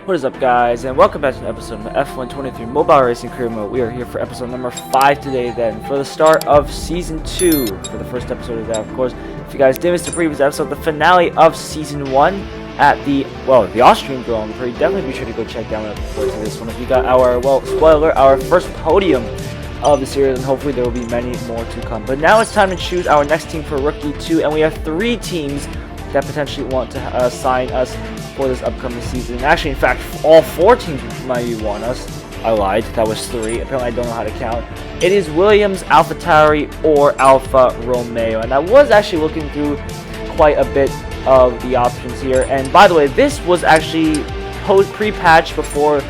What is up, guys, and welcome back to an episode of F123 Mobile Racing Career Mode. We are here for episode number 5 today, then, for the start of Season 2. For the first episode of that, of course. If you guys did miss the previous episode, the finale of Season 1 at the Austrian Grand Prix, definitely be sure to go check down before this one. If you got our, spoiler, our first podium of the series, and hopefully there will be many more to come. But now it's time to choose our next team for Rookie 2, and we have 3 teams that potentially want to sign us for this upcoming season. Actually, in fact, all 4 teams might want us. I lied. That was 3. Apparently, I don't know how to count. It is Williams, Alphatauri, or Alfa Romeo. And I was actually looking through quite a bit of the options here. And by the way, this was actually pre-patched before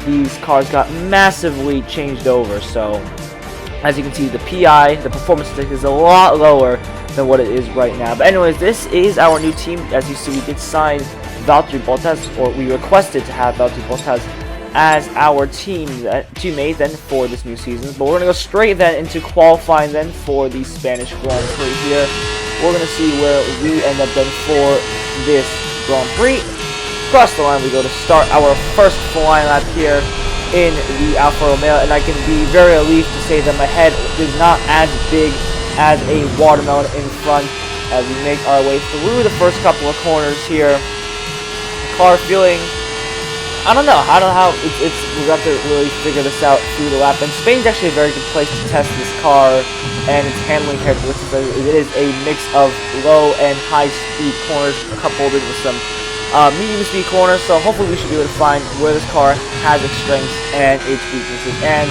these cars got massively changed over. So, as you can see, the PI, the performance stick, is a lot lower than what it is right now. But anyways, this is our new team. As you see, we did sign Valtteri Bottas, or we requested to have Valtteri Bottas as our teammate then for this new season. But we're going to go straight then into qualifying then for the Spanish Grand Prix here. We're going to see where we end up then for this Grand Prix. Across the line we go to start our first flying lap here in the Alfa Romeo, and I can be very relieved to say that my head is not as big as a watermelon in front as we make our way through the first couple of corners here. Car feeling, I don't know how we have to really figure this out through the lap. And Spain's actually a very good place to test this car and its handling characteristics. It is a mix of low and high speed corners coupled with some medium speed corners. So hopefully we should be able to find where this car has its strengths and its weaknesses. And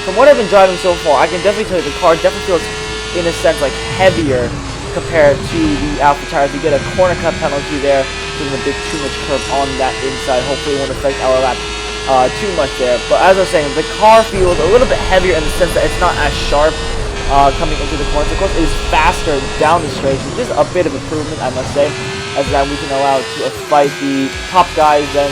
from what I've been driving so far, I can definitely tell you the car definitely feels, in a sense, like heavier compared to the Alphatauri. You get a corner cut penalty there, doing a bit too much curve on that inside. Hopefully it won't affect our lap too much there. But as I was saying, the car feels a little bit heavier in the sense that it's not as sharp coming into the corners. Of course, it is faster down the straight, which is a bit of improvement, I must say, as that we can allow to fight the top guys then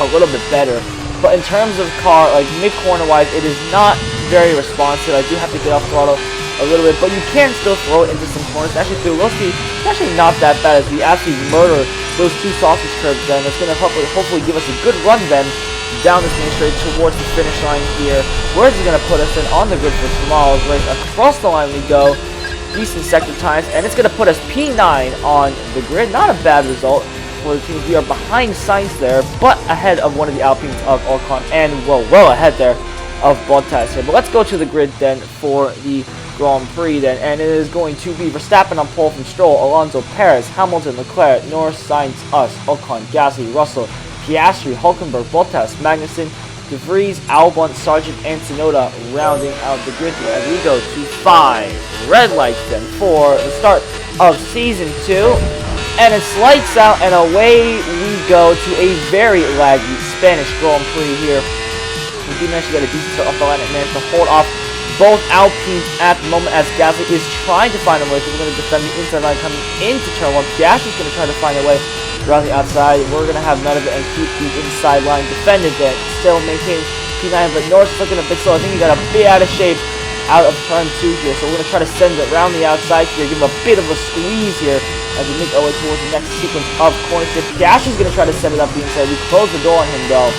a little bit better. But in terms of car, like mid-corner wise, it is not very responsive. I do have to get off throttle a little bit, but you can still throw it into some corners. Actually, through low speed, it's actually not that bad as we actually murder those 2 sausage curbs then. It's going to hopefully give us a good run then down this main straight towards the finish line here. Where is it going to put us then on the grid for tomorrow's race? Across the line we go. Decent sector times, and it's going to put us P9 on the grid. Not a bad result for the teams. We are behind Sainz there, but ahead of one of the Alpines of Ocon, and well ahead there of Bottas here. But let's go to the grid then for the Grand Prix then, and it is going to be Verstappen on pole from Stroll, Alonso, Perez, Hamilton, Leclerc, Norris, Sainz, us, Ocon, Gasly, Russell, Piastri, Hulkenberg, Bottas, Magnussen, De Vries, Albon, Sargent, and Tsunoda rounding out the grid here as we go to 5 red lights then for the start of Season 2. And it's lights out and away we go to a very laggy Spanish Grand Prix here. We do manage to get a decent start off the line and manage to hold off both Alpines at the moment as Gasly is trying to find a way. So we're going to defend the inside line coming into turn 1. Piastri's going to try to find a way around the outside. We're going to have none of it and keep the inside line defended there. Still maintain P9, but Norris is looking a bit slow. I think he got a bit out of shape out of turn 2 here. So we're going to try to send it around the outside here, give him a bit of a squeeze here as we make our way towards the next sequence of corners here. Piastri's going to try to set it up the inside. We close the door on him though.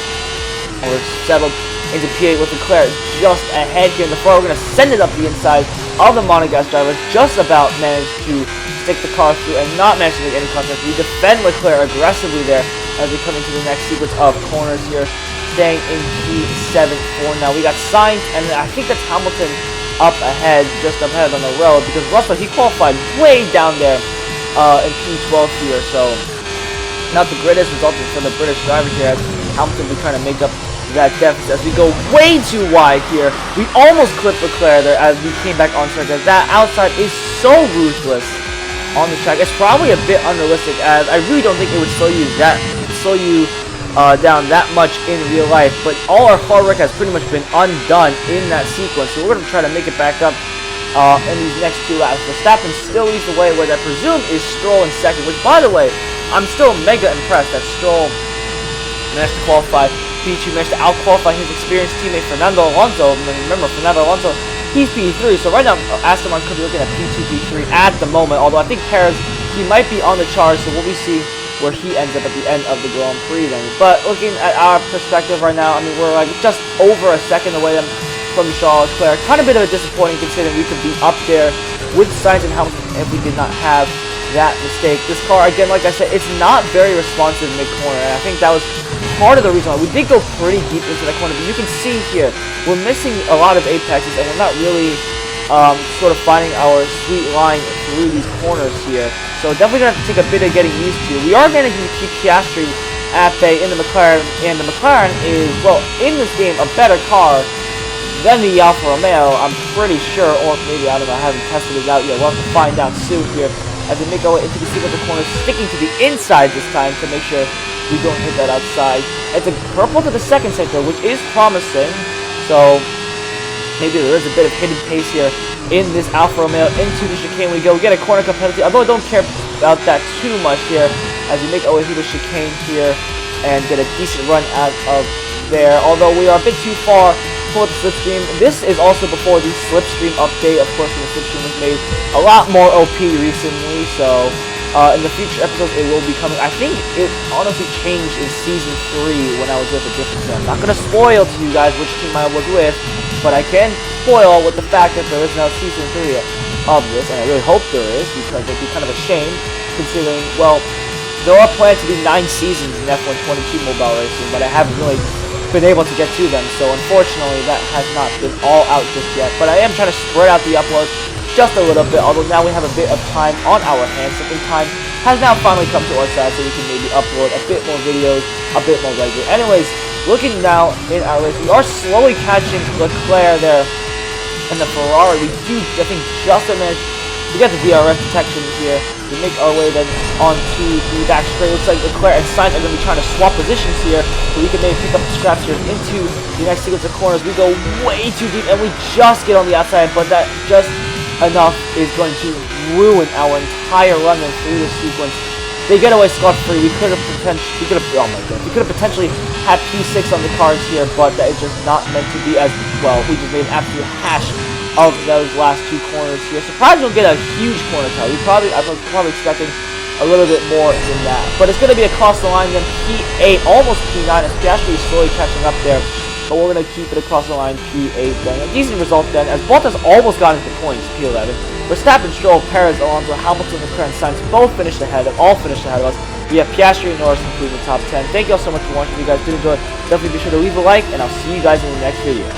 And we're settled into P8 with Leclerc just ahead here in the front. We're going to send it up the inside of the Monegasque driver. Just about managed to stick the car through and not manage to make any contact. We defend Leclerc aggressively there as we come into the next sequence of corners here. Staying in P7 for now. We got Sainz, and I think that's Hamilton up ahead, just up ahead on the road, because Russell, he qualified way down there in P12 here. So not the greatest result for the British driver here as Hamilton will be trying to make up that deficit as we go way too wide here. We almost clipped Leclerc there as we came back on track. That outside is so ruthless on the track. It's probably a bit unrealistic as I really don't think it would slow you down that much in real life. But all our hard work has pretty much been undone in that sequence. So we're going to try to make it back up in these next 2 laps. Verstappen still leads the way where I presume is Stroll in second, which by the way, I'm still mega impressed that Stroll managed to qualify P2, managed to out-qualify his experienced teammate Fernando Alonso. And remember, Fernando Alonso, he's P3, so right now Aston Martin could be looking at P2, P3 at the moment, although I think Perez, he might be on the charge, so we'll be seeing where he ends up at the end of the Grand Prix then. But looking at our perspective right now, I mean, we're like just over a second away from Charles Leclerc. Kind of a bit of a disappointing considering we could be up there with Sainz and Hamilton if we did not have that mistake. This car, again, like I said, it's not very responsive mid-corner, and I think that was part of the reason why we did go pretty deep into that corner. But you can see here, we're missing a lot of apexes, and we're not really sort of finding our sweet line through these corners here. So definitely going to have to take a bit of getting used to. We are going to keep Piastri at bay in the McLaren, and the McLaren is, well, in this game, a better car than the Alfa Romeo, I'm pretty sure, or maybe, I don't know, I haven't tested it out yet. We'll have to find out soon here as we make our way into the sequence of corners, sticking to the inside this time to make sure we don't hit that outside. It's a purple to the second sector, which is promising, so maybe there is a bit of hidden pace here in this Alfa Romeo. Into the chicane we go. We get a corner cut penalty, although I don't care about that too much here as we make our way through the chicane here and get a decent run out of there, although we are a bit too far for the slipstream. This is also before the slipstream update. Of course, the slipstream was made a lot more OP recently, so in the future episodes it will be coming. I think it honestly changed in Season 3 when I was with a different team. I'm not going to spoil to you guys which team I was with, but I can spoil with the fact that there is now Season 3 of this, and I really hope there is, because it would be kind of a shame considering, well, there are planned to be 9 seasons in F1 22 mobile racing, but I haven't really been able to get to them, so unfortunately that has not been all out just yet. But I am trying to spread out the uploads just a little bit, although now we have a bit of time on our hands. Something time has now finally come to our side, so we can maybe upload a bit more videos, a bit more regular. Anyways, looking now in our race, we are slowly catching Leclerc there in the Ferrari. We do, I think, just manage to get the DRS detection here. We make our way then onto the back straight. Looks like Leclerc and Sainz are going to be trying to swap positions here, so we can maybe pick up the scraps here into the next sequence of corners. We go way too deep, and we just get on the outside, but that just enough is going to ruin our entire run through this sequence. They get away scot-free. We could have potentially had P6 on the cards here, but that is just not meant to be. As well, we just made an absolute hash of those last 2 corners here. Surprised we'll get a huge corner cut. I was probably expecting a little bit more than that. But it's going to be across the line then, P8, almost P9, as Piastri is slowly catching up there. But we're going to keep it across the line, P8 then. A decent result then, as Bottas almost got into the points, P11. Verstappen, Stroll, Perez, Alonso, Hamilton, Leclerc, and Sainz both finished ahead of us. We have Piastri and Norris including the top 10. Thank you all so much for watching. If you guys did enjoy, definitely be sure to leave a like, and I'll see you guys in the next video.